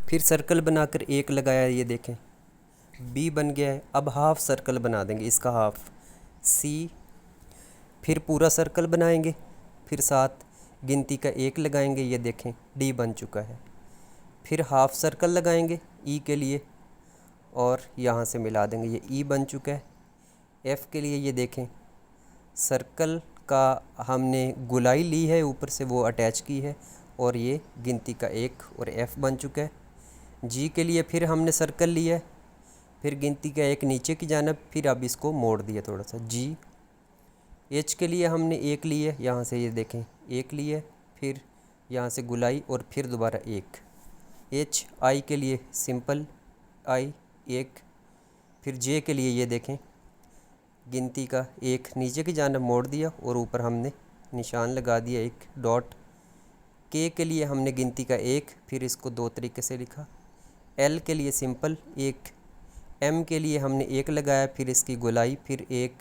फिर सर्कल बनाकर एक लगाया, ये देखें बी बन गया है। अब हाफ सर्कल बना देंगे, इसका हाफ सी। फिर पूरा सर्कल बनाएंगे, फिर साथ गिनती का एक लगाएंगे, ये देखें डी बन चुका है। फिर हाफ सर्कल लगाएंगे ई के लिए और यहाँ से मिला देंगे, ये ई बन चुका है। एफ़ के लिए ये देखें सर्कल का हमने गुलाई ली है, ऊपर से वो अटैच की है और ये गिनती का एक और एफ़ बन चुका है। जी के लिए फिर हमने सर्कल लिया है, फिर गिनती का एक नीचे की जानब, फिर अब इसको मोड़ दिया थोड़ा सा जी। एच के लिए हमने एक लिया, यहाँ से ये देखें एक लिया, फिर यहाँ से गुलाई और फिर दोबारा एक। एच आई के लिए सिंपल आई एक। फिर जे के लिए ये देखें गिनती का एक नीचे की जानब मोड़ दिया और ऊपर हमने निशान लगा दिया एक डॉट। के के लिए हमने गिनती का एक, फिर इसको दो तरीके से लिखा। एल के लिए सिंपल एक। एम के लिए हमने एक लगाया, फिर इसकी गुलाई, फिर एक,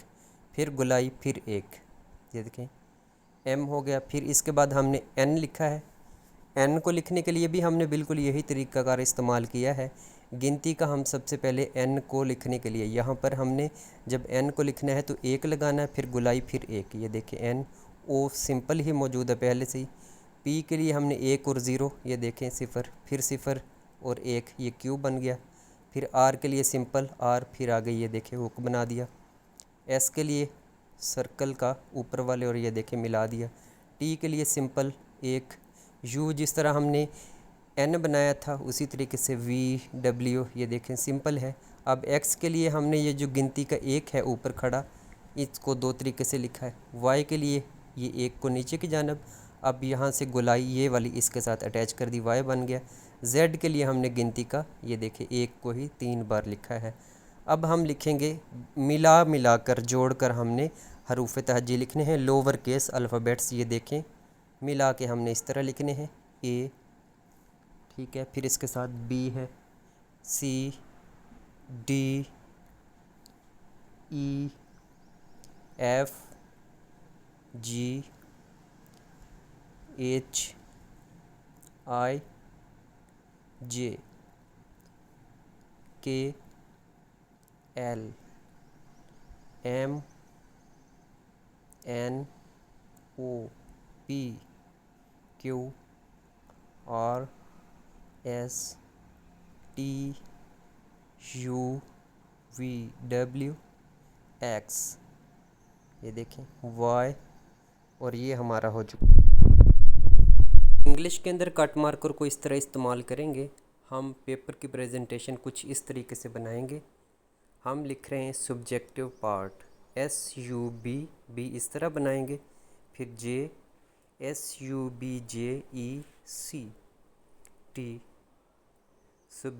फिर गुलाई, फिर एक, ये देखें एम हो गया। फिर इसके बाद हमने एन लिखा है। एन को लिखने के लिए भी हमने बिल्कुल यही तरीक़ाकार इस्तेमाल किया है। गिनती का हम सबसे पहले एन को लिखने के लिए यहाँ पर हमने जब एन को लिखना है तो एक लगाना है, फिर गुलाई, फिर एक, ये देखें एन। ओ सिंपल ही मौजूद है पहले से ही। पी के लिए हमने एक और ज़ीरो, ये देखें सिफ़र, फिर सिफ़र और एक, ये क्यू बन गया। फिर आर के लिए सिंपल आर, फिर आ गई ये देखें हुक बना दिया। एस के लिए सर्कल का ऊपर वाले और ये देखें मिला दिया। टी के लिए सिंपल एक। यू जिस तरह हमने एन बनाया था उसी तरीके से वी डब्ल्यू, ये देखें सिंपल है। अब एक्स के लिए हमने ये जो गिनती का एक है ऊपर खड़ा, इसको दो तरीके से लिखा है। वाई के लिए ये एक को नीचे की जानब, अब यहाँ से गुलाई ये वाली इसके साथ अटैच कर दी, वाई बन गया। जेड के लिए हमने गिनती का ये देखें एक को ही 3 बार लिखा है। अब हम लिखेंगे मिला कर जोड़ कर हमने हरूफ तहज्जी लिखने हैं, लोअर केस अल्फ़ाबेट्स, ये देखें मिला के हमने इस तरह लिखने हैं ए, ठीक है। फिर इसके साथ बी है, C, D, E, F, G, H, I, J, K, L, M, N, O, P, Q, R, S, T, U, V, W, X, ये देखें वाई, और ये हमारा हो चुका। इंग्लिश के अंदर कट मार्कर को इस तरह इस्तेमाल करेंगे। हम पेपर की प्रेजेंटेशन कुछ इस तरीके से बनाएंगे। हम लिख रहे हैं subjective part, S U B, B इस तरह बनाएंगे, फिर J, S U B J E C T, सब